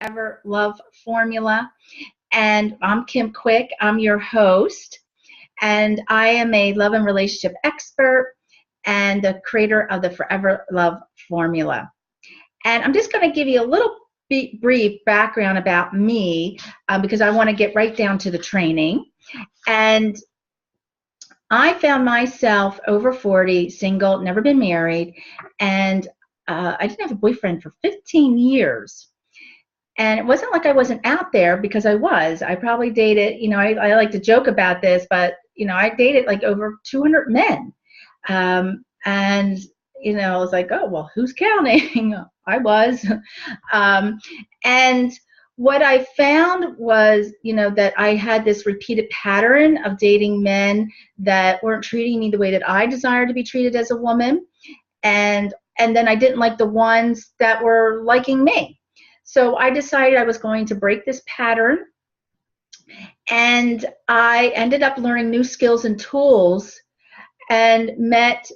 Forever Love Formula. And I'm Kim Quick. I'm your host. And I am a love and relationship expert and the creator of the Forever Love Formula. And I'm just going to give you a little brief background about me because I want to get right down to the training. And I found myself over 40, single, never been married, and I didn't have a boyfriend for 15 years. And it wasn't like I wasn't out there, because I was. I probably dated, I like to joke about this, but, I dated like over 200 men. And, I was like, oh, well, who's counting? I was. And what I found was, that I had this repeated pattern of dating men that weren't treating me the way that I desired to be treated as a woman. And then I didn't like the ones that were liking me. So I decided I was going to break this pattern, and I ended up learning new skills and tools and met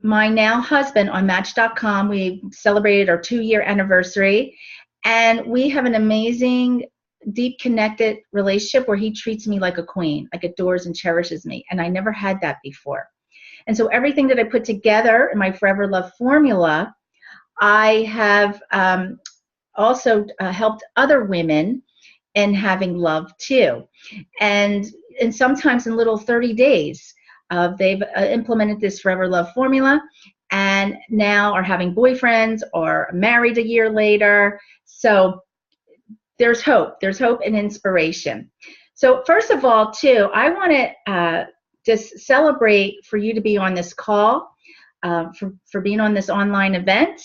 my now husband on Match.com. We celebrated our 2-year anniversary, and we have an amazing, deep, connected relationship where he treats me like a queen, like adores and cherishes me, and I never had that before. And so everything that I put together in my Forever Love Formula, I have also helped other women in having love too. And sometimes in little 30 days, they've implemented this Forever Love Formula and now are having boyfriends or married a year later. So there's hope. There's hope and inspiration. So first of all, too, I want to just celebrate for you to be on this call, for being on this online event,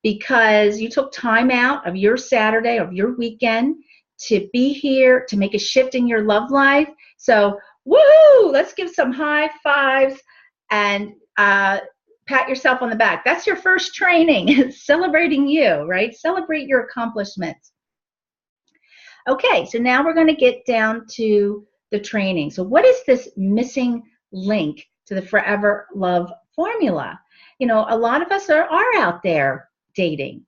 because you took time out of your Saturday, of your weekend, to be here, to make a shift in your love life. So, woohoo! Let's give some high fives and pat yourself on the back. That's your first training, celebrating you, right? Celebrate your accomplishments. Okay, so now we're going to get down to the training. So what is this missing link to the Forever Love Formula? A lot of us are out there dating,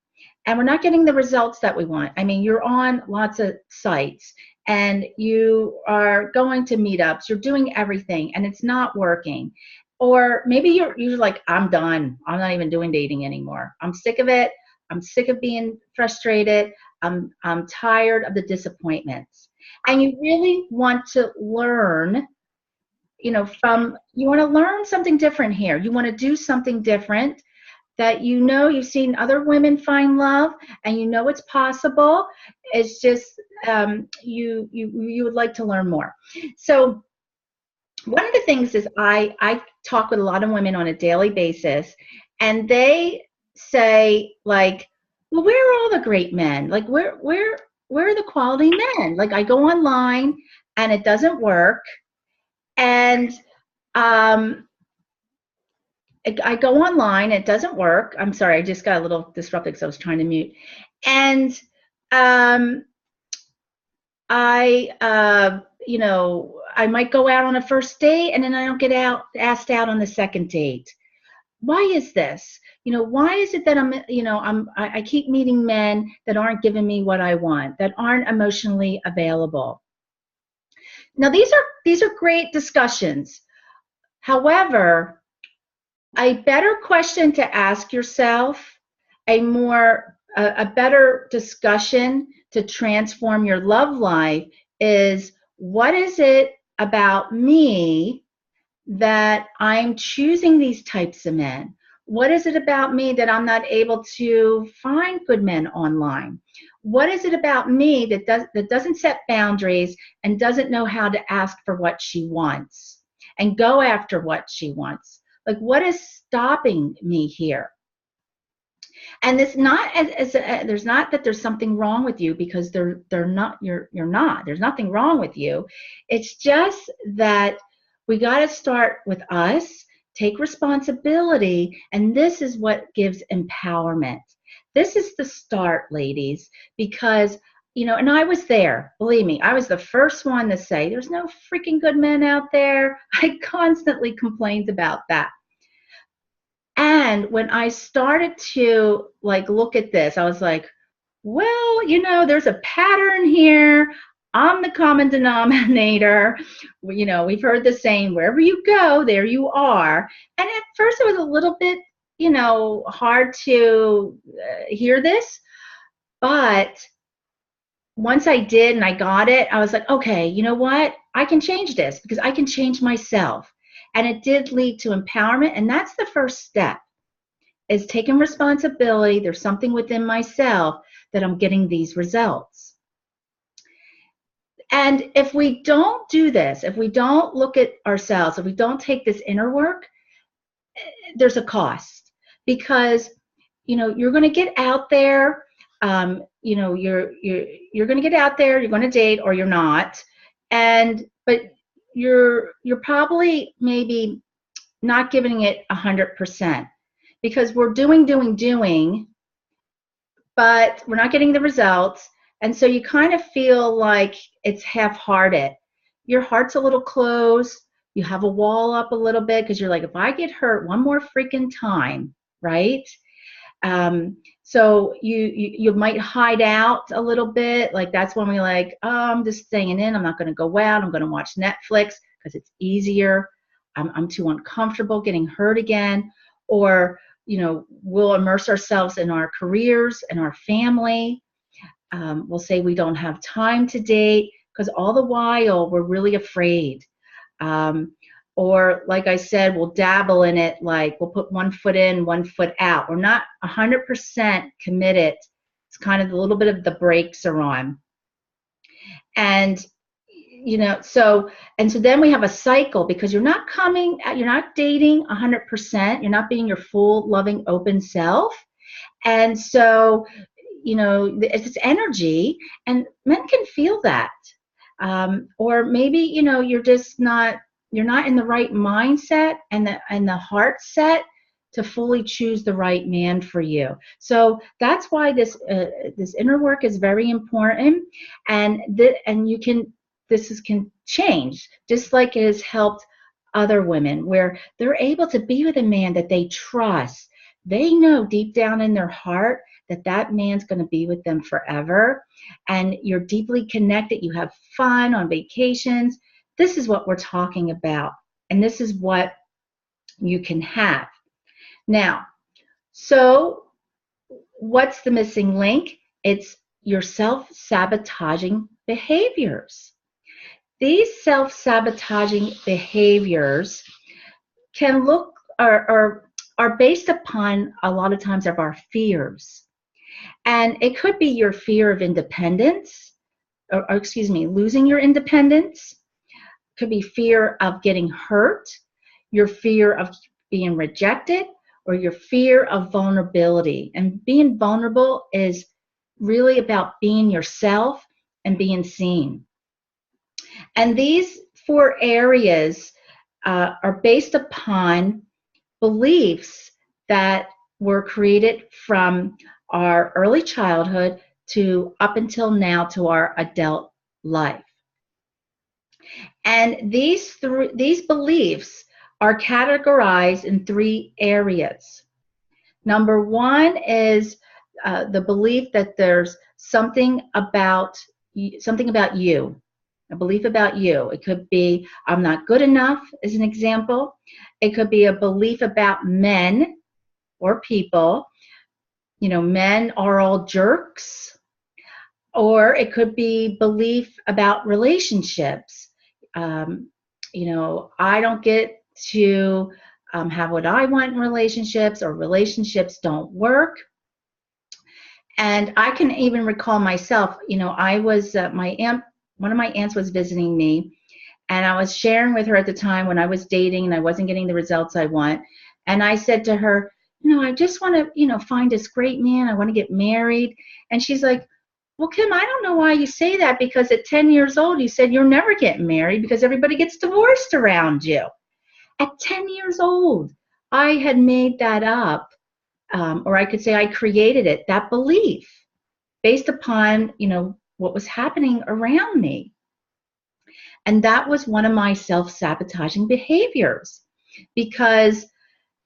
and we're not getting the results that we want. I mean, you're on lots of sites and you are going to meetups, you're doing everything, and it's not working. Or maybe you're like, I'm done. I'm not even doing dating anymore. I'm sick of it. I'm sick of being frustrated. I'm tired of the disappointments. And you really want to learn, you want to learn something different here. You want to do something different that you've seen other women find love, and it's possible. It's just you would like to learn more. So one of the things is I talk with a lot of women on a daily basis, and they say, like, well, where are all the great men? Like, where are the quality men? Like, I go online and it doesn't work, and I go online, it doesn't work. I'm sorry, I just got a little disrupted because I was trying to mute. And I might go out on a first date, and then I don't get asked out on the second date. Why is this? Why is it that I keep meeting men that aren't giving me what I want, that aren't emotionally available? Now, these are great discussions. However, a better question to ask yourself, a better discussion to transform your love life is, what is it about me that I'm choosing these types of men? What is it about me that I'm not able to find good men online? What is it about me that doesn't set boundaries and doesn't know how to ask for what she wants and go after what she wants? Like, what is stopping me here? And it's not there's not that there's something wrong with you, because they're not. You're not. There's nothing wrong with you. It's just that we got to start with us, take responsibility, and this is what gives empowerment. This is the start, ladies, because and I was there. Believe me, I was the first one to say there's no freaking good men out there. I constantly complained about that. And when I started to look at this, I was like, well, there's a pattern here. I'm the common denominator. We've heard the saying, wherever you go, there you are. And at first it was a little bit, hard to hear this. But once I did and I got it, I was like, okay, you know what? I can change this because I can change myself. And it did lead to empowerment. And that's the first step, is taking responsibility. There's something within myself that I'm getting these results. And if we don't do this, if we don't look at ourselves, if we don't take this inner work, there's a cost, because you're going to get out there. You're going to get out there. You're going to date, or you're not, but you're probably maybe not giving it 100%, because we're doing, but we're not getting the results. And so you kind of feel like it's half-hearted. Your heart's a little closed. You have a wall up a little bit because you're like, if I get hurt one more freaking time, right? So you might hide out a little bit. Like, that's when we like, oh, I'm just staying in. I'm not going to go out. I'm going to watch Netflix because it's easier. I'm too uncomfortable getting hurt again. Or, we'll immerse ourselves in our careers and our family. We'll say we don't have time to date because all the while we're really afraid. Or, like I said, we'll dabble in it, like we'll put one foot in, one foot out. We're not 100% committed. It's kind of a little bit of the brakes are on. And, so then we have a cycle, because you're not dating 100%. You're not being your full, loving, open self. And so, it's energy, and men can feel that. Or maybe, you're not in the right mindset and the heart set to fully choose the right man for you. So that's why this inner work is very important, and this can change, just like it has helped other women, where they're able to be with a man that they trust. They know deep down in their heart that man's going to be with them forever, and you're deeply connected. You have fun on vacations. This is what we're talking about, and this is what you can have. Now, so what's the missing link? It's your self-sabotaging behaviors. These self-sabotaging behaviors are based upon, a lot of times, of our fears. And it could be your fear of independence, or losing your independence. Could be fear of getting hurt, your fear of being rejected, or your fear of vulnerability. And being vulnerable is really about being yourself and being seen. And these 4 areas are based upon beliefs that were created from our early childhood to up until now, to our adult life. And these beliefs are categorized in 3 areas. Number 1 is the belief that there's something about you, a belief about you. It could be, I'm not good enough, as an example. It could be a belief about men or people. Men are all jerks. Or it could be belief about relationships. I don't get to have what I want in relationships, or relationships don't work. And I can even recall myself, I was, one of my aunts was visiting me, and I was sharing with her at the time when I was dating and I wasn't getting the results I want. And I said to her, I just want to, find this great man. I want to get married. And she's like, well, Kim, I don't know why you say that, because at 10 years old, you said you'll never get married because everybody gets divorced around you. At 10 years old, I had made that up, or I could say I created it, that belief, based upon, what was happening around me. And that was one of my self-sabotaging behaviors, because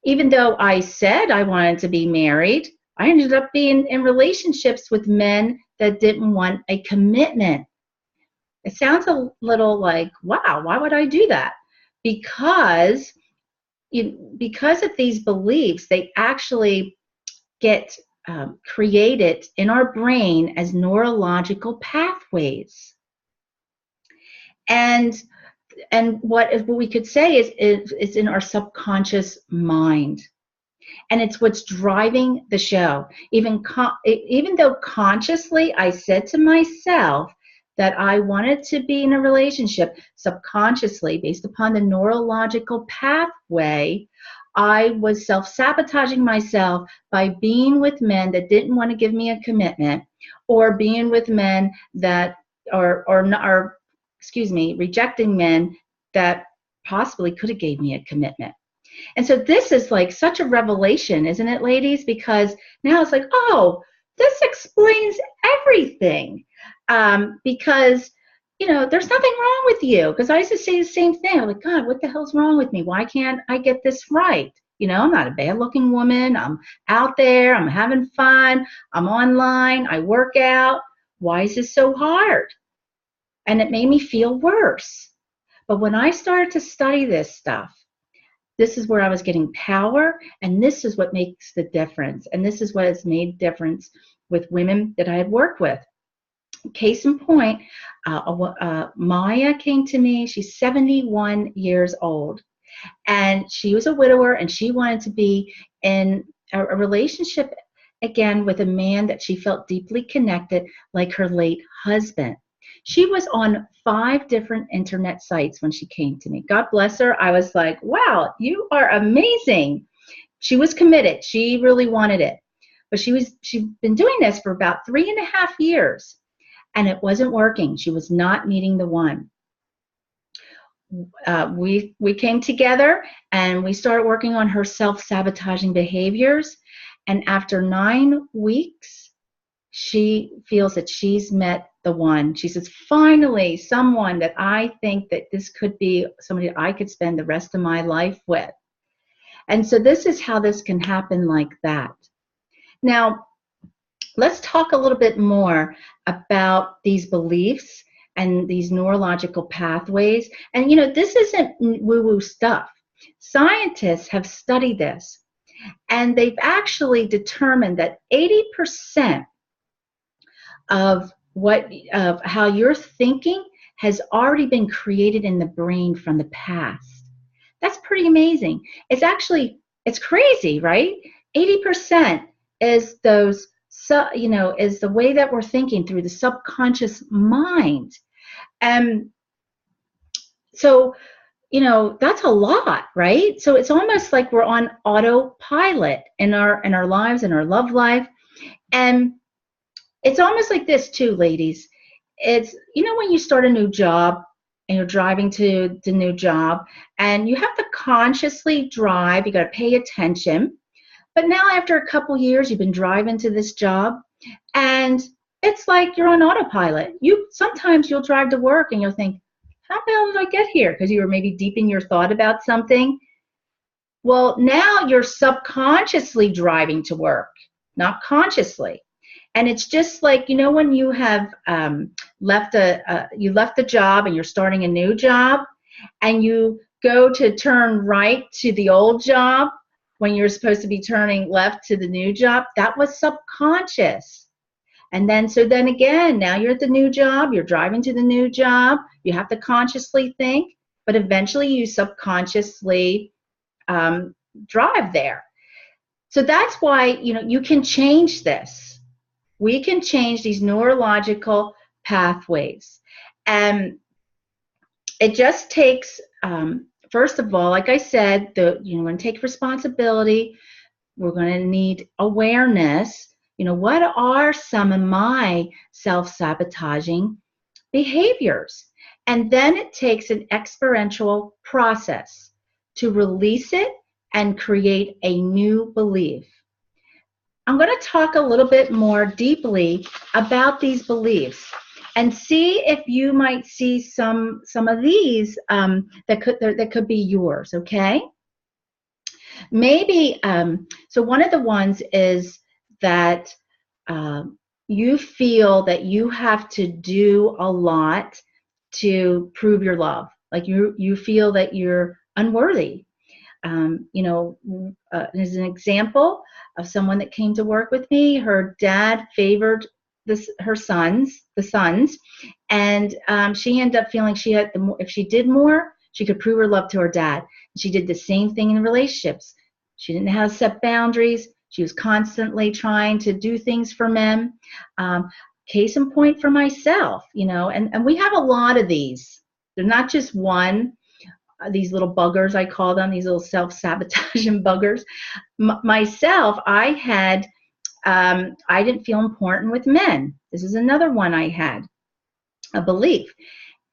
even though I said I wanted to be married, I ended up being in relationships with men that didn't want a commitment. It sounds a little like, wow, why would I do that? Because because of these beliefs, they actually get created in our brain as neurological pathways. And what we could say is it's in our subconscious mind. And it's what's driving the show. Even though consciously I said to myself that I wanted to be in a relationship, subconsciously, based upon the neurological pathway, I was self-sabotaging myself by being with men that didn't want to give me a commitment, or being with men that or excuse me, rejecting men that possibly could have gave me a commitment. And so this is like such a revelation, isn't it, ladies? Because now it's like, oh, this explains everything. Because, there's nothing wrong with you. Because I used to say the same thing. I'm like, God, what the hell's wrong with me? Why can't I get this right? I'm not a bad-looking woman. I'm out there. I'm having fun. I'm online. I work out. Why is this so hard? And it made me feel worse. But when I started to study this stuff, this is where I was getting power, and this is what makes the difference. And this is what has made difference with women that I had worked with. Case in point, Maya came to me. She's 71 years old, and she was a widower, and she wanted to be in a relationship again with a man that she felt deeply connected, like her late husband. She was on 5 different internet sites when she came to me. God bless her. I was like, wow, you are amazing. She was committed. She really wanted it. But she'd been doing this for about 3.5 years, and it wasn't working. She was not meeting the one. We came together, and we started working on her self-sabotaging behaviors. And after 9 weeks, she feels that she's met the one. She says, finally, someone that I think that this could be somebody I could spend the rest of my life with. And so this is how this can happen like that. Now, let's talk a little bit more about these beliefs and these neurological pathways. And, this isn't woo-woo stuff. Scientists have studied this, and they've actually determined that 80% of how you're thinking has already been created in the brain from the past. That's pretty amazing. It's crazy, right? 80% is is the way that we're thinking through the subconscious mind. And so, that's a lot, right? So it's almost like we're on autopilot in our lives, in our love life. And it's almost like this too, ladies. It's, when you start a new job and you're driving to the new job, and you have to consciously drive, you got to pay attention. But now after a couple years, you've been driving to this job, and it's like you're on autopilot. Sometimes you'll drive to work and you'll think, how the hell did I get here? Because you were maybe deep in your thought about something. Well, now you're subconsciously driving to work, not consciously. And it's just like, when you have left the job and you're starting a new job, and you go to turn right to the old job when you're supposed to be turning left to the new job. That was subconscious. And then again, now you're at the new job, you're driving to the new job, you have to consciously think, but eventually you subconsciously drive there. So that's why, you can change this. We can change these neurological pathways. And it just takes, first of all, like I said, you're going to take responsibility. We're going to need awareness. What are some of my self-sabotaging behaviors? And then it takes an experiential process to release it and create a new belief. I'm going to talk a little bit more deeply about these beliefs and see if you might see some of these that could be yours, okay? Maybe, so one of the ones is that you feel that you have to do a lot to prove your love. Like you feel that you're unworthy. As an example of someone that came to work with me, her dad favored the sons, and she ended up feeling she had if she did more, she could prove her love to her dad. And she did the same thing in relationships. She didn't know how to set boundaries. She was constantly trying to do things for men. Case in point for myself, and we have a lot of these. They're not just one. These little buggers, I call them, these little self-sabotaging buggers. Myself, I didn't feel important with men. This is another one I had, a belief.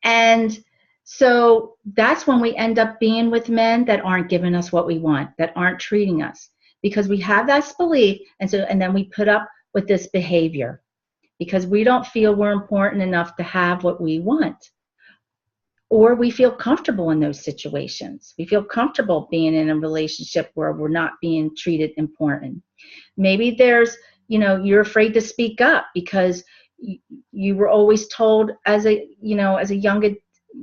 And so that's when we end up being with men that aren't giving us what we want, that aren't treating us, because we have that belief, and then we put up with this behavior because we don't feel we're important enough to have what we want. Or we feel comfortable in those situations. We feel comfortable being in a relationship where we're not being treated important. Maybe there's, you're afraid to speak up because you were always told as a younger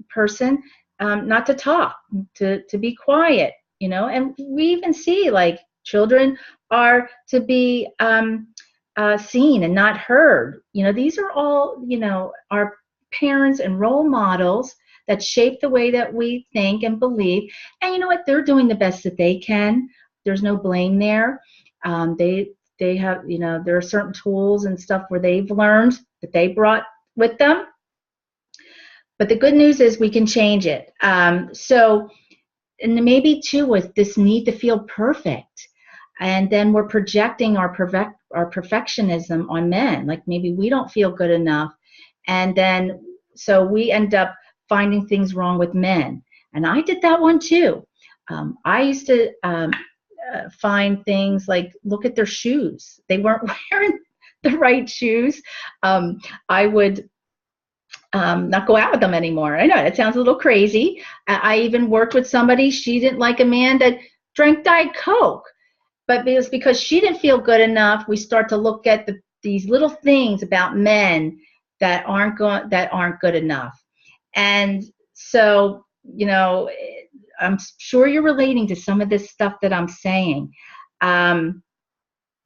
person not to talk, to be quiet, and we even see like children are to be seen and not heard. These are all, our parents and role models that shape the way that we think and believe. And you know what? They're doing the best that they can. There's no blame there. They have, there are certain tools and stuff where they've learned that they brought with them. But the good news is we can change it. So, and maybe too with this need to feel perfect. And then we're projecting our perfectionism on men. Like maybe we don't feel good enough. And then, so we end up finding things wrong with men. And I did that one too. I used to find things like, look at their shoes. They weren't wearing the right shoes. I would not go out with them anymore. I know it sounds a little crazy. I even worked with somebody, she didn't like a man that drank Diet Coke. But it was because she didn't feel good enough. We start to look at these little things about men that aren't good enough. And so, I'm sure you're relating to some of this stuff that I'm saying.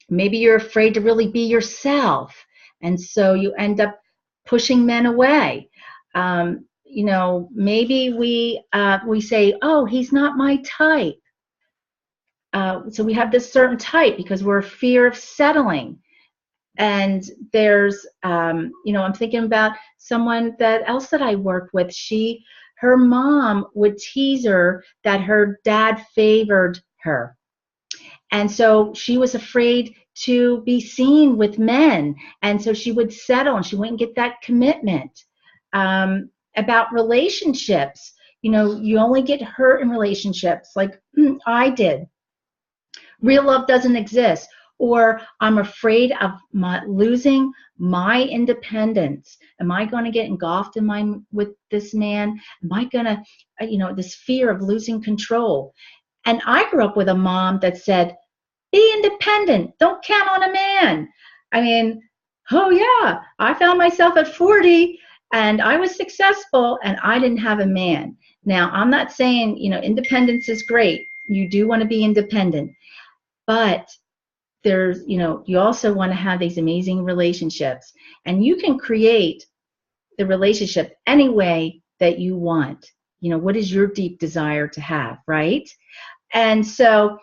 Maybe you're afraid to really be yourself, and so you end up pushing men away. Maybe we say, "Oh, he's not my type." So we have this certain type because we're a fear of settling. And there's, I'm thinking about someone else that I worked with. Her mom would tease her that her dad favored her. And so she was afraid to be seen with men. And so she would settle and she wouldn't get that commitment. About relationships, you only get hurt in relationships like I did. Real love doesn't exist. Or I'm afraid of losing my independence. Am I going to get engulfed with this man? Am I going to, this fear of losing control? And I grew up with a mom that said, be independent. Don't count on a man. I mean, oh yeah, I found myself at 40 and I was successful and I didn't have a man. Now, I'm not saying, independence is great. You do want to be independent. But there's, you also want to have these amazing relationships, and you can create the relationship any way that you want. What is your deep desire to have, right? And so,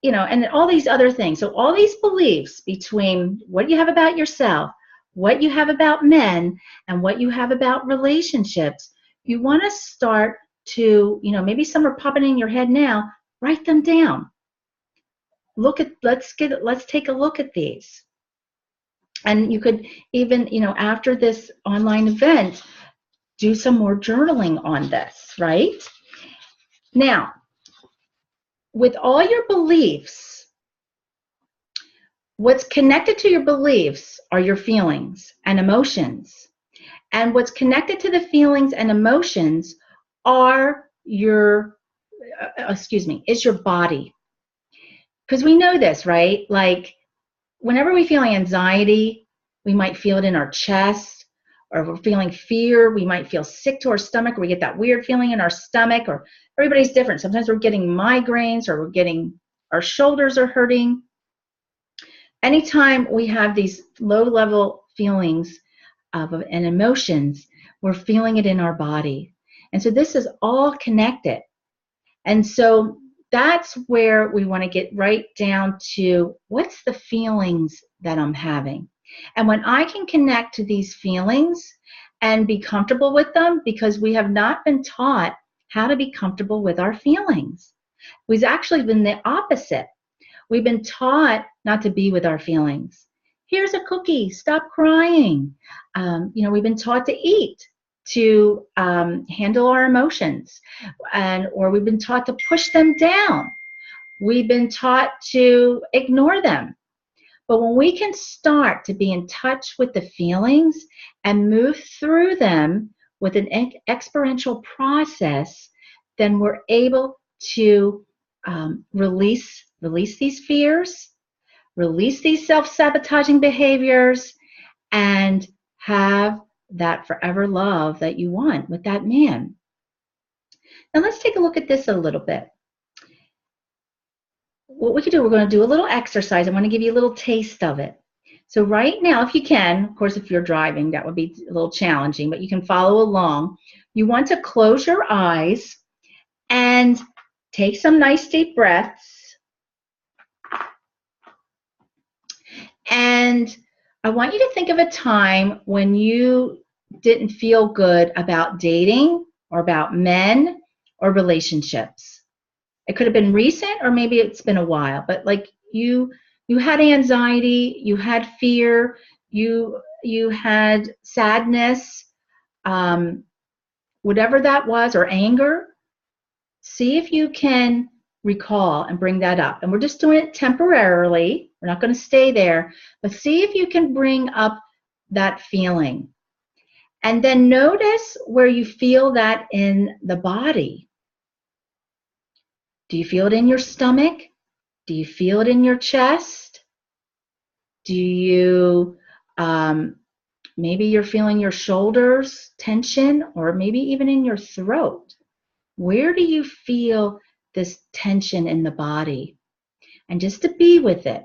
and all these other things. So all these beliefs between what you have about yourself, what you have about men, and what you have about relationships, you want to start to, maybe some are popping in your head now, write them down. Let's take a look at these. And you could even, after this online event, do some more journaling on this, right? Now, with all your beliefs, what's connected to your beliefs are your feelings and emotions. And what's connected to the feelings and emotions are is your body. Because we know this, right? Like whenever we feel anxiety, we might feel it in our chest, or if we're feeling fear, we might feel sick to our stomach, or we get that weird feeling in our stomach, or everybody's different. Sometimes we're getting migraines, or our shoulders are hurting. Anytime we have these low-level feelings and emotions, we're feeling it in our body. And so this is all connected. And so that's where we want to get right down to what's the feelings that I'm having. And when I can connect to these feelings and be comfortable with them, because we have not been taught how to be comfortable with our feelings. We've actually been the opposite. We've been taught not to be with our feelings. Here's a cookie, stop crying. We've been taught to eat, to handle our emotions, or we've been taught to push them down. We've been taught to ignore them. But when we can start to be in touch with the feelings and move through them with an experiential process, then we're able to release these fears, release these self-sabotaging behaviors, and have that forever love that you want with that man. Now let's take a look at this a little bit. What we could do, we're going to do a little exercise. I want to give you a little taste of it. So right now, if you can, of course, if you're driving, that would be a little challenging, but you can follow along. You want to close your eyes and take some nice deep breaths. And I want you to think of a time when you didn't feel good about dating or about men or relationships. It could have been recent, or maybe it's been a while, but like you had anxiety, you had fear, you had sadness, whatever that was, or anger. See if you can recall and bring that up. And we're just doing it temporarily. We're not going to stay there, but see if you can bring up that feeling. And then notice where you feel that in the body. Do you feel it in your stomach? Do you feel it in your chest? Do you, maybe you're feeling your shoulders tension, or maybe even in your throat? Where do you feel this tension in the body? And just to be with it,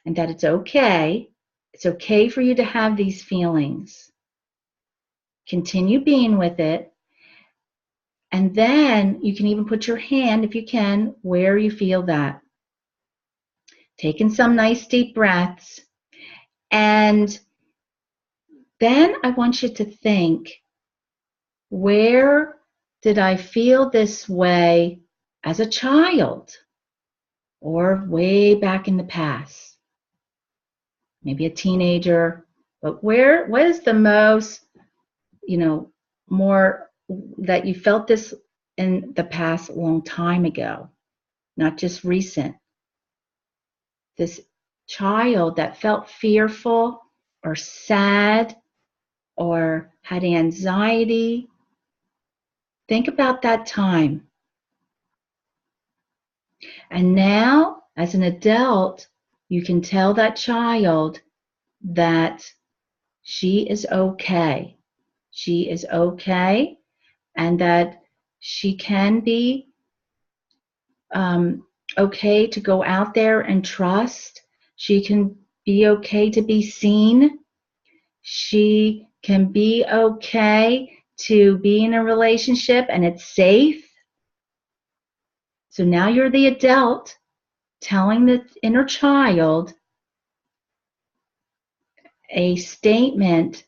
and that it's okay. It's okay for you to have these feelings. Continue being with it. And then you can even put your hand, if you can, where you feel that. Taking some nice deep breaths. And then I want you to think, where did I feel this way as a child? Or way back in the past? Maybe a teenager. But what is the most, more that you felt this in the past, a long time ago, not just recent? This child that felt fearful or sad or had anxiety. Think about that time. And now, as an adult, you can tell that child that she is okay. She is okay, and that she can be okay to go out there and trust. She can be okay to be seen. She can be okay to be in a relationship and it's safe. So now you're the adult telling the inner child a statement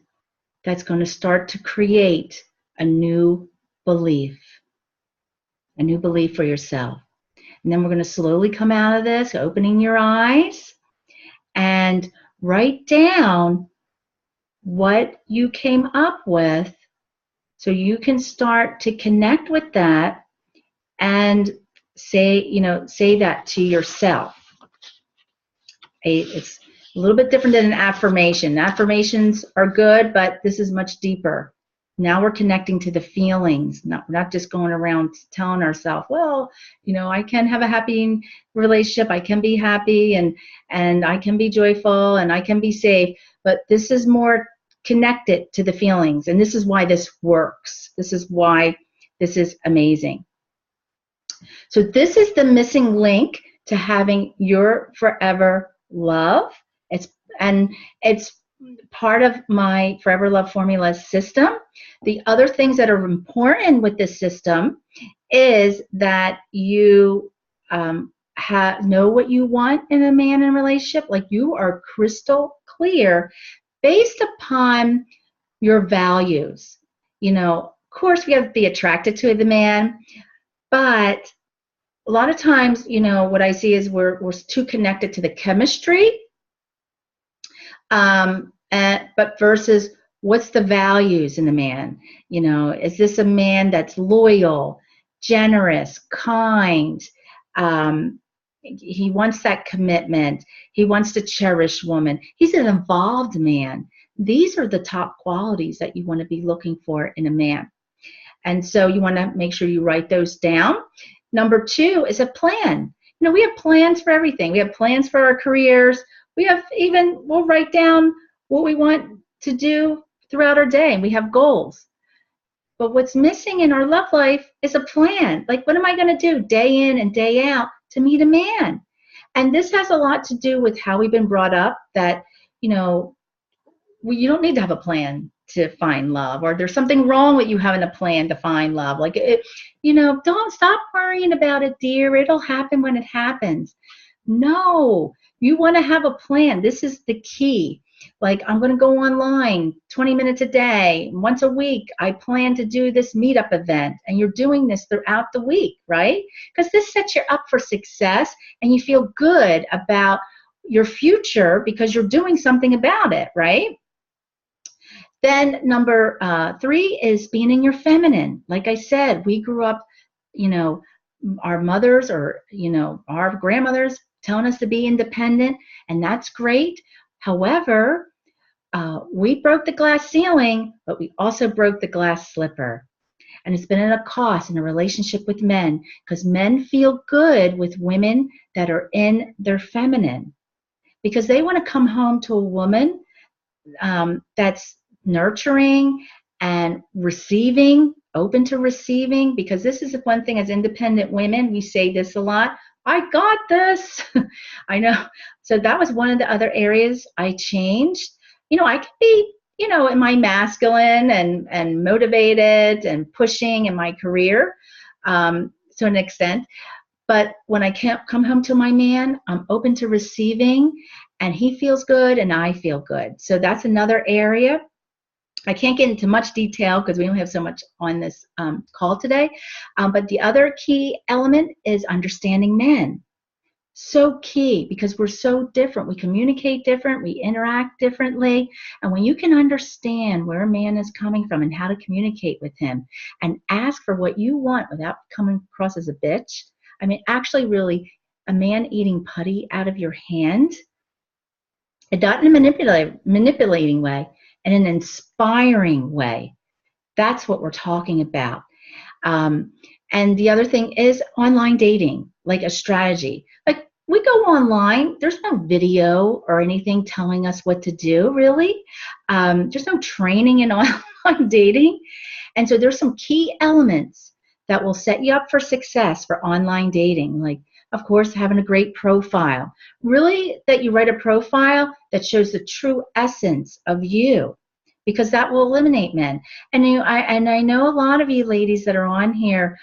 that's going to start to create a new belief for yourself. And then we're going to slowly come out of this, opening your eyes, and write down what you came up with so you can start to connect with that and say that to yourself. It's a little bit different than an affirmation. Affirmations are good, but this is much deeper. Now we're connecting to the feelings, not just going around telling ourselves, well, I can have a happy relationship, I can be happy, and I can be joyful, and I can be safe. But this is more connected to the feelings, and this is why this works. This is why this is amazing. So this is the missing link to having your forever love. It's part of my Forever Love Formula system. The other things that are important with this system is that you know what you want in a man in a relationship. Like, you are crystal clear based upon your values. Of course, we have to be attracted to the man, but a lot of times, what I see is we're too connected to the chemistry. But versus what's the values in the man? Is this a man that's loyal, generous, kind? He wants that commitment. He wants to cherish woman. He's an involved man. These are the top qualities that you want to be looking for in a man. And so you want to make sure you write those down. Number 2 is a plan. We have plans for everything. We have plans for our careers. We'll write down what we want to do throughout our day, and we have goals. But what's missing in our love life is a plan. Like, what am I going to do day in and day out to meet a man? And this has a lot to do with how we've been brought up, that, you don't need to have a plan to find love, or there's something wrong with you having a plan to find love. Like, don't stop worrying about it, dear. It'll happen when it happens. No, you want to have a plan. This is the key. Like, I'm going to go online 20 minutes a day, once a week. I plan to do this meetup event, and you're doing this throughout the week, right? Because this sets you up for success, and you feel good about your future because you're doing something about it, right? Then number 3 is being in your feminine. Like I said, we grew up, our mothers or, our grandmothers telling us to be independent, and that's great. However, we broke the glass ceiling, but we also broke the glass slipper. And it's been at a cost in a relationship with men, because men feel good with women that are in their feminine, because they want to come home to a woman that's nurturing and receiving, open to receiving. Because this is one thing, as independent women, we say this a lot: I got this. I know. So that was one of the other areas I changed. I could be, in my masculine and motivated and pushing in my career to an extent. But when I can't come home to my man, I'm open to receiving, and he feels good and I feel good. So that's another area. I can't get into much detail because we only have so much on this call today. But the other key element is understanding men. So key, because we're so different. We communicate different. We interact differently. And when you can understand where a man is coming from and how to communicate with him and ask for what you want without coming across as a bitch. I mean, actually, really, a man eating putty out of your hand, and not in a manipulating way, in an inspiring way. That's what we're talking about. And the other thing is online dating, like a strategy. Like, we go online, there's no video or anything telling us what to do, really. There's no training in online dating. And so there's some key elements that will set you up for success for online dating. Like, of course, having a great profile. Really, that you write a profile that shows the true essence of you, because that will eliminate men. And I know a lot of you ladies that are on here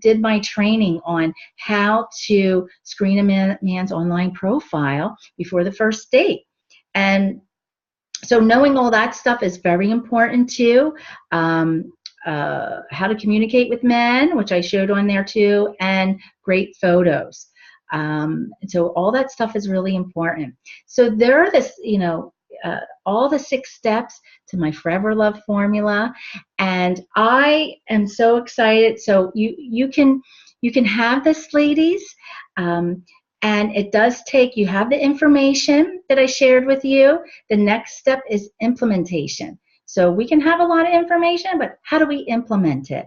did my training on how to screen a man's online profile before the first date. And so knowing all that stuff is very important too. How to communicate with men, which I showed on there too, and great photos. So all that stuff is really important. So there are this, all the 6 steps to my Forever Love formula, and I am so excited. So you can have this, ladies, and it does take, you have the information that I shared with you. The next step is implementation. So we can have a lot of information, but how do we implement it?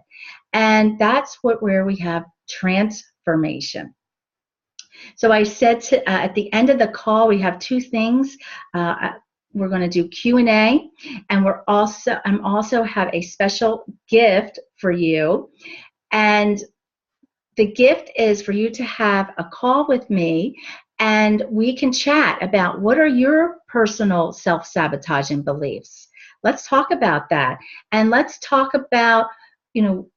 And that's where we have transformation. So I said at the end of the call, we have two things. We're going to do Q&A, and I'm also have a special gift for you. And the gift is for you to have a call with me, and we can chat about what are your personal self-sabotaging beliefs. Let's talk about that, and let's talk about,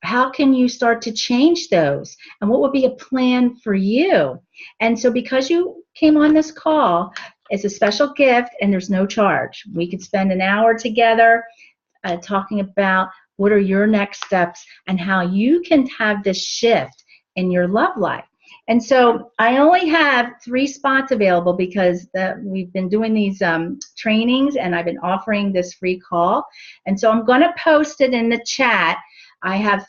how can you start to change those, and what would be a plan for you. And so because you came on this call, it's a special gift, and there's no charge. We could spend an hour together talking about what are your next steps and how you can have this shift in your love life. And so I only have 3 spots available because we've been doing these trainings, and I've been offering this free call. And so I'm going to post it in the chat. I have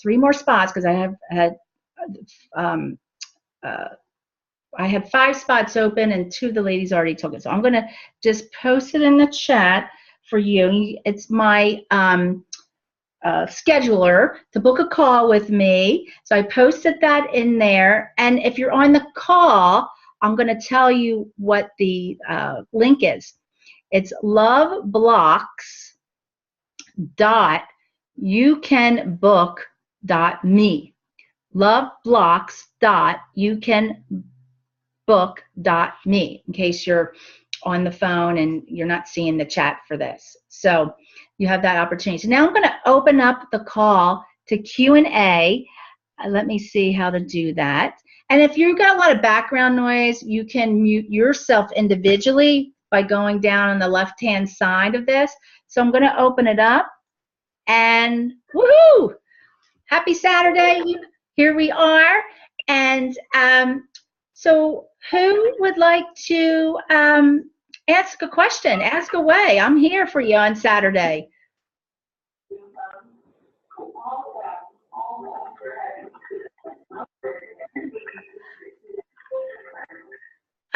3 more spots because I have 5 spots open, and 2 of the ladies already took it. So I'm going to just post it in the chat for you. It's my scheduler to book a call with me. So I posted that in there. And if you're on the call, I'm going to tell you what the link is. It's loveblocks.youcanbook.me. loveblocks.youcanbook.me, in case you're on the phone and you're not seeing the chat for this. So you have that opportunity. So now I'm going to open up the call to Q&A. Let me see how to do that. And if you've got a lot of background noise, you can mute yourself individually by going down on the left-hand side of this. So I'm going to open it up. And woohoo! Happy Saturday. Here we are. And so who would like to ask a question? Ask away. I'm here for you on Saturday.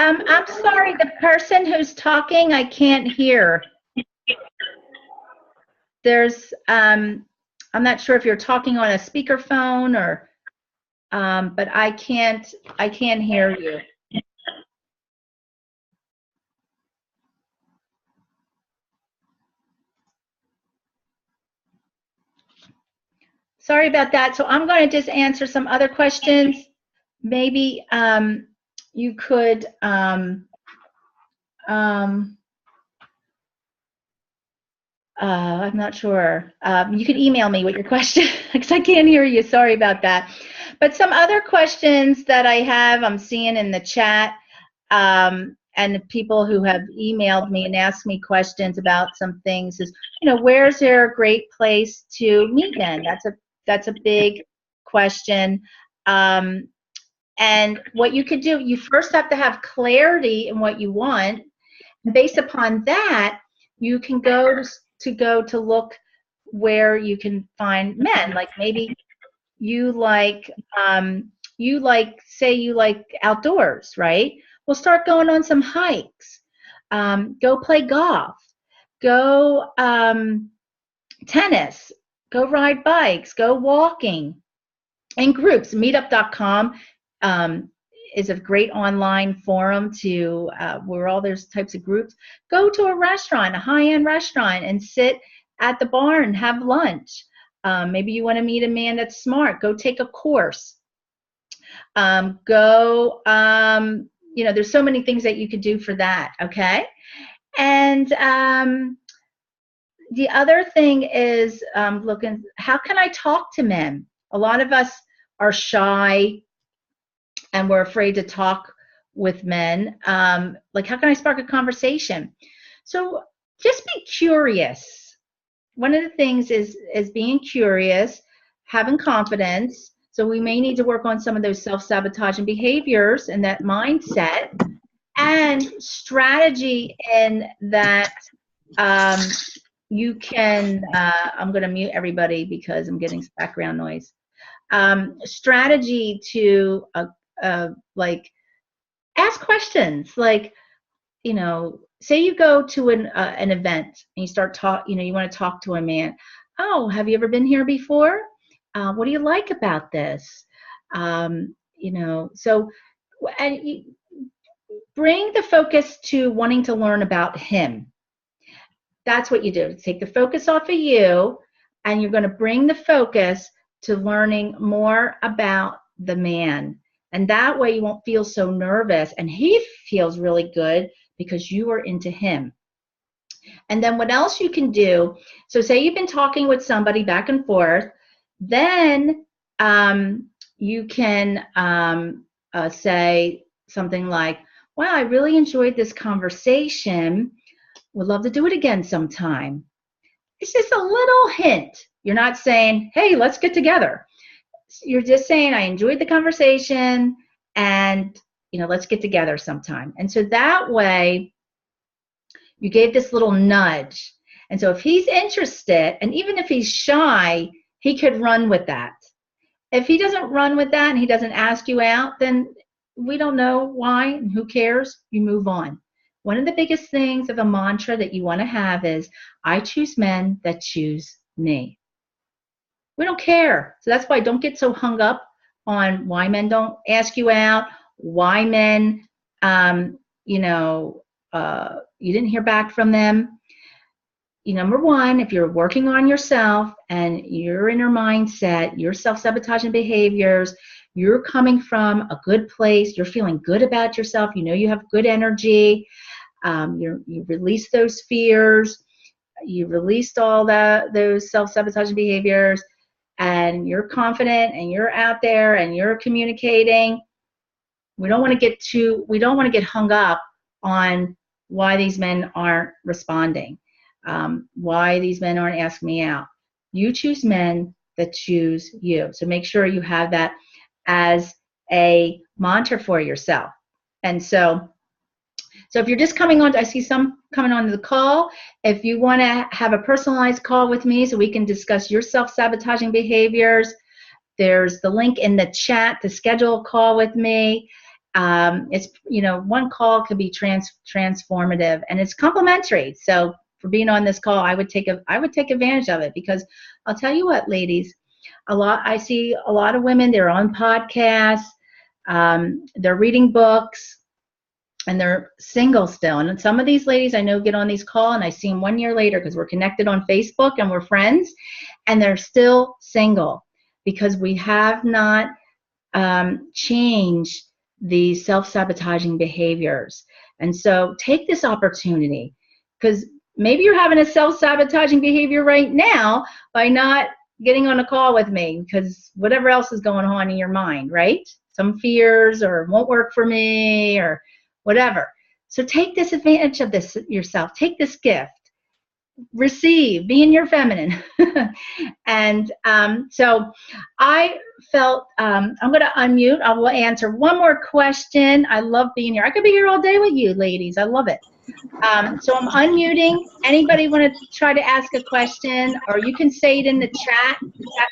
I'm sorry, the person who's talking, I can't hear. There's, I'm not sure if you're talking on a speakerphone or, but I can't hear you. Sorry about that. So I'm going to just answer some other questions. Maybe you could, I'm not sure. You could email me with your question because I can't hear you. Sorry about that. But some other questions that I have, I'm seeing in the chat, and people who have emailed me and asked me questions about some things is, where's there a great place to meet men? That's a big question. And what you could do, you first have to have clarity in what you want. And based upon that, you can go to look where you can find men. Like maybe you like say you like outdoors, right? Well, start going on some hikes. Go play golf. Go tennis. Go ride bikes. Go walking. In groups, meetup.com is a great online forum to where all those types of groups. Go to a restaurant, a high-end restaurant, and sit at the bar and have lunch. Maybe you want to meet a man that's smart. Go take a course. There's so many things that you could do for that, okay? And the other thing is looking, how can I talk to men? A lot of us are shy and we're afraid to talk with men. Like, how can I spark a conversation? So just be curious. One of the things is being curious, having confidence. So we may need to work on some of those self-sabotaging behaviors and that mindset, and strategy in that you can, I'm going to mute everybody because I'm getting background noise. Strategy to like ask questions, like, say you go to an event and you start you want to talk to a man. Oh, have you ever been here before? What do you like about this? So, and you bring the focus to wanting to learn about him. That's what you do. Take the focus off of you, and you're going to bring the focus to learning more about the man. And that way you won't feel so nervous, and he feels really good because you are into him. And then what else you can do, so say you've been talking with somebody back and forth, then you can say something like, wow, I really enjoyed this conversation. Would love to do it again sometime. It's just a little hint. You're not saying, hey, let's get together. You're just saying, I enjoyed the conversation, and let's get together sometime. And so that way you gave this little nudge. And so if he's interested, and even if he's shy, he could run with that. If he doesn't run with that and he doesn't ask you out, then we don't know why, and who cares? You move on. One of the biggest things of a mantra that you want to have is, I choose men that choose me. We don't care. So that's why don't get so hung up on why men don't ask you out, why men, you didn't hear back from them. Number one, if you're working on yourself and your inner mindset, your self-sabotaging behaviors, you're coming from a good place, you're feeling good about yourself, you have good energy, you release those fears, you released all those self-sabotaging behaviors, and you're confident and you're out there and you're communicating. We don't want to get hung up on why these men aren't responding, why these men aren't asking me out. You choose men that choose you. So make sure you have that as a mantra for yourself. And so if you're just coming on, I see some coming on to the call. If you want to have a personalized call with me so we can discuss your self-sabotaging behaviors, there's the link in the chat to schedule a call with me. It's, one call could be transformative, and it's complimentary. So for being on this call, I would take advantage of it, because I'll tell you what, ladies, I see a lot of women, they're on podcasts, they're reading books, and they're single still. And some of these ladies I know get on these calls, and I see them 1 year later because we're connected on Facebook and we're friends, and they're still single because we have not changed the self-sabotaging behaviors. And so take this opportunity, because maybe you're having a self-sabotaging behavior right now by not getting on a call with me, because whatever else is going on in your mind, right? Some fears, or won't work for me, or whatever. So take this advantage of this yourself. Take this gift. Receive. Be in your feminine. And so I felt I'm going to unmute. I will answer one more question. I love being here. I could be here all day with you, ladies. I love it. So I'm unmuting. Anybody want to try to ask a question, or you can say it in the chat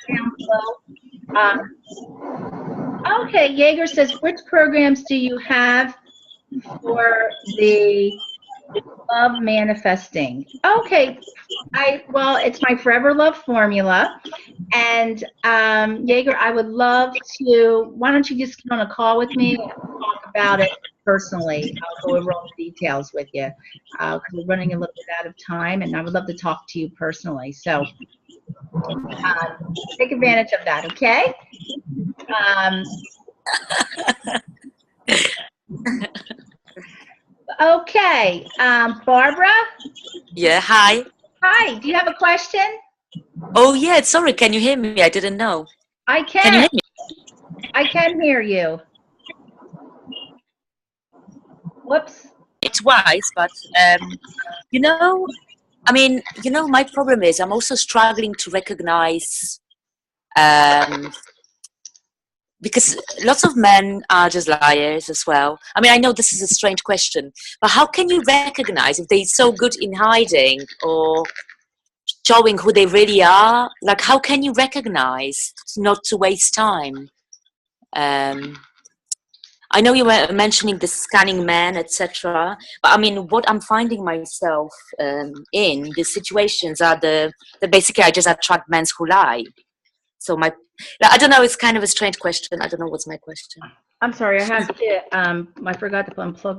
down below. Okay, Jaeger says, which programs do you have for the love manifesting? Okay, it's my Forever Love formula. And Jaeger, I would love to, why don't you just get on a call with me and talk about it personally. I'll go over all the details with you, because we're running a little bit out of time, and I would love to talk to you personally. So take advantage of that, okay? Okay, Barbara? Yeah, hi. Hi, do you have a question? Oh, yeah, sorry, can you hear me? I didn't know. I can. Can you hear me? I can hear you. Whoops. Twice, but, my problem is I'm also struggling to recognize, because lots of men are just liars as well. I mean, I know this is a strange question, but how can you recognize if they're so good in hiding or showing who they really are? Like, how can you recognize not to waste time? I I know you were mentioning the scanning men, etc. But I mean, what I'm finding myself in these situations are the basically I just attract men who lie. So I don't know. It's kind of a strange question. I don't know what's my question. I'm sorry, I have to, I forgot to unplug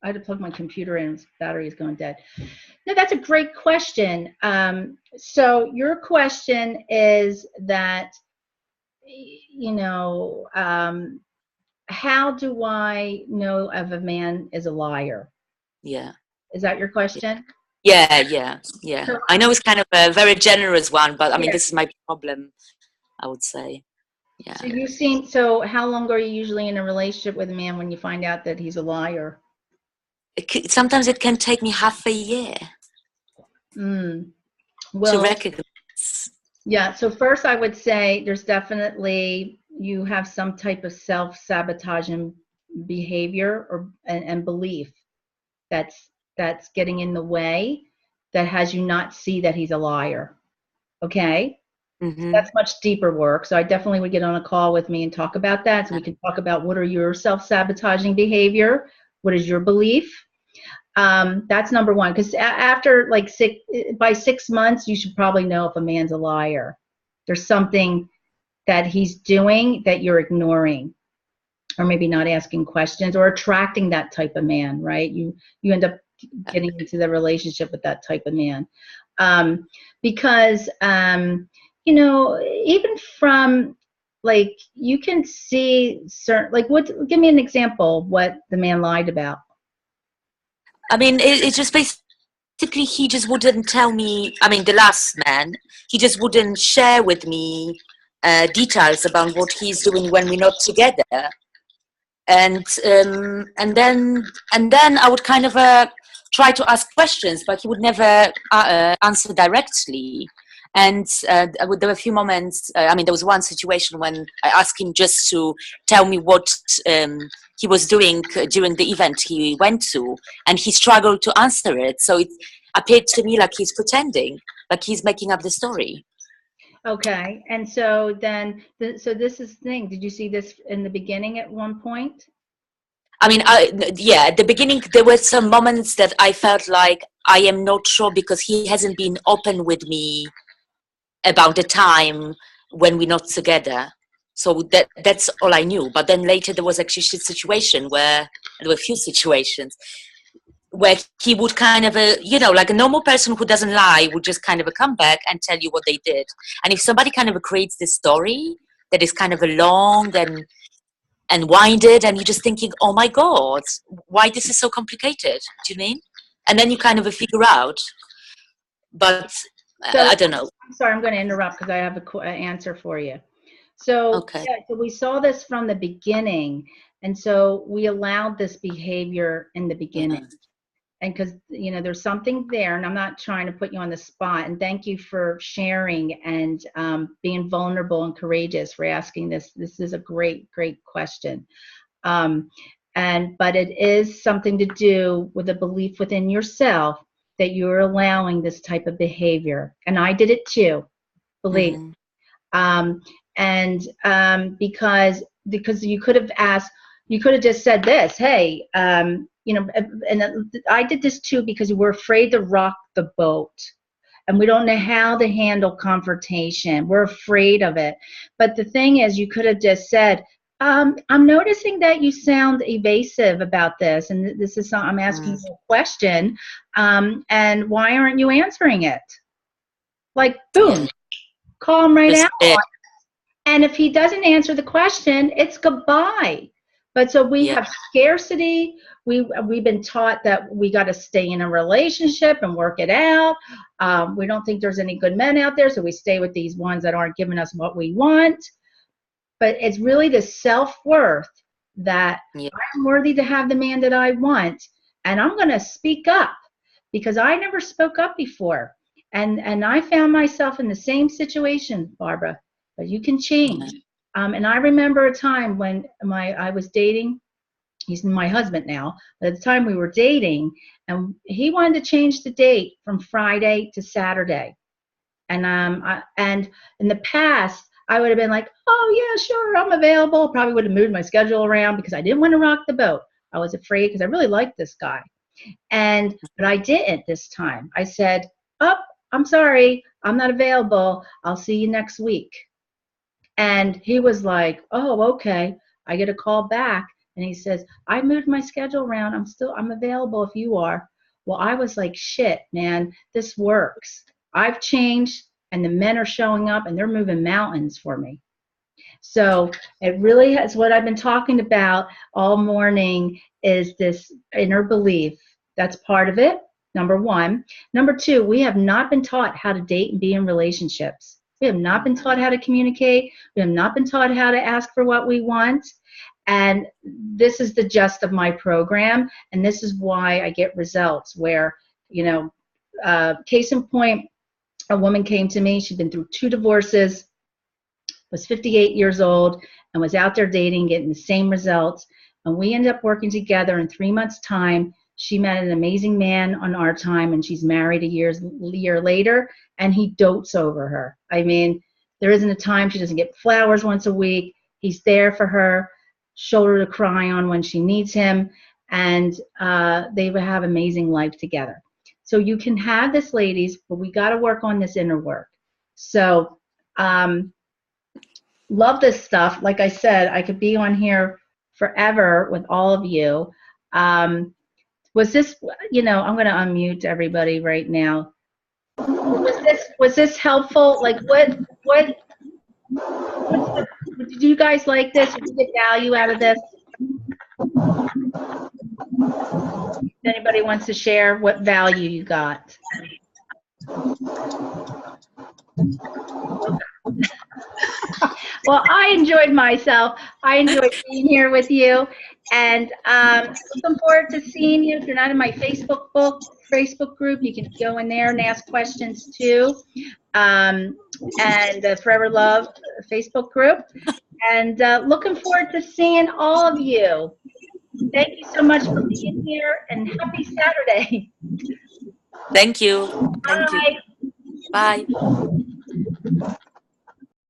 I had to plug my computer in, battery is going dead. No, that's a great question. So your question is that, how do I know if a man is a liar? Yeah. Is that your question? Yeah. So, I know it's kind of a very generous one, but I mean, yeah. this is my problem, I would say. Yeah. So how long are you usually in a relationship with a man when you find out that he's a liar? Sometimes it can take me half a year Mm. to Well, recognize. yeah. So first I would say there's definitely, you have some type of self-sabotaging behavior and belief that's getting in the way, that has you not see that he's a liar. Okay? That's much deeper work. So I definitely would get on a call with me and talk about that. So we can talk about what are your self-sabotaging behavior, what is your belief. That's number one. Because after by 6 months, you should probably know if a man's a liar. There's something that he's doing that you're ignoring, or maybe not asking questions, or attracting that type of man. Right? You end up getting into the relationship with that type of man, because even from, like, you can see certain, like, give me an example of what the man lied about. I mean, it's just basically he just wouldn't tell me. I mean, the last man, he just wouldn't share with me details about what he's doing when we're not together. And then I would kind of try to ask questions, but he would never answer directly. And there were a few moments. I mean, there was one situation when I asked him just to tell me what he was doing during the event he went to, and he struggled to answer it. So it appeared to me like he's pretending, like he's making up the story. Okay, and so then, so this is the thing. Did you see this in the beginning at one point? I mean, yeah, at the beginning, there were some moments that I felt like I am not sure because he hasn't been open with me about the time when we're not together. So that's all I knew. But then later there was actually a situation where, there were a few situations where he would kind of, like a normal person who doesn't lie would just kind of come back and tell you what they did. And if somebody kind of creates this story that is kind of a long and winded, and you're just thinking, oh my God, why this is so complicated? Do you mean? And then you kind of figure out, but So, I don't know. I'm sorry, I'm going to interrupt because I have an answer for you. So, Okay. yeah, so we saw this from the beginning, and so we allowed this behavior in the beginning. Yeah. And because, there's something there, and I'm not trying to put you on the spot, and thank you for sharing and being vulnerable and courageous for asking this. This is a great question. But it is something to do with a belief within yourself that you're allowing this type of behavior. And I did it too, believe. Because you could have asked, you could have just said this, hey, and I did this too because we're afraid to rock the boat. And we don't know how to handle confrontation. We're afraid of it. But the thing is, you could have just said, I'm noticing that you sound evasive about this, and this is I'm asking you a question, and why aren't you answering it? Like, boom, call him right out. And if he doesn't answer the question, it's goodbye. But so we have scarcity. We've been taught that we got to stay in a relationship and work it out. We don't think there's any good men out there, so we stay with these ones that aren't giving us what we want. But it's really the self-worth that I'm worthy to have the man that I want, and I'm going to speak up because I never spoke up before. And I found myself in the same situation, Barbara, but you can change. And I remember a time when I was dating. He's my husband now. But at the time we were dating, and he wanted to change the date from Friday to Saturday. And in the past, I would have been like, oh yeah, sure, I'm available. Probably would have moved my schedule around because I didn't want to rock the boat. I was afraid because I really liked this guy. But I didn't this time. I said, oh, I'm sorry, I'm not available. I'll see you next week. And he was like, oh, okay. I get a call back and he says, I moved my schedule around. I'm available if you are. Well, I was like, shit, man, this works. I've changed and the men are showing up and they're moving mountains for me. So it really has, what I've been talking about all morning is this inner belief. That's part of it, number one. Number two, we have not been taught how to date and be in relationships. We have not been taught how to communicate. We have not been taught how to ask for what we want. And this is the gist of my program. And this is why I get results where, you know, case in point, a woman came to me. She'd been through 2 divorces, was 58 years old, and was out there dating, getting the same results. And we ended up working together in 3 months' time. She met an amazing man on our time, and she's married a year later, and he dotes over her. I mean, there isn't a time she doesn't get flowers once a week. He's there for her, shoulder to cry on when she needs him, and they would have amazing life together. So you can have this, ladies, but we got to work on this inner work. So love this stuff. Like I said, I could be on here forever with all of you. Was this, you know, I'm going to unmute everybody right now. Was this helpful? Like did you guys like this? Did you get value out of this? If anybody wants to share what value you got. Well, I enjoyed myself. I enjoyed being here with you, and looking forward to seeing you. If you're not in my Facebook group, you can go in there and ask questions too, and the Forever Love Facebook group. And looking forward to seeing all of you. Thank you so much for being here, and happy Saturday. Thank you. Thank you. Bye.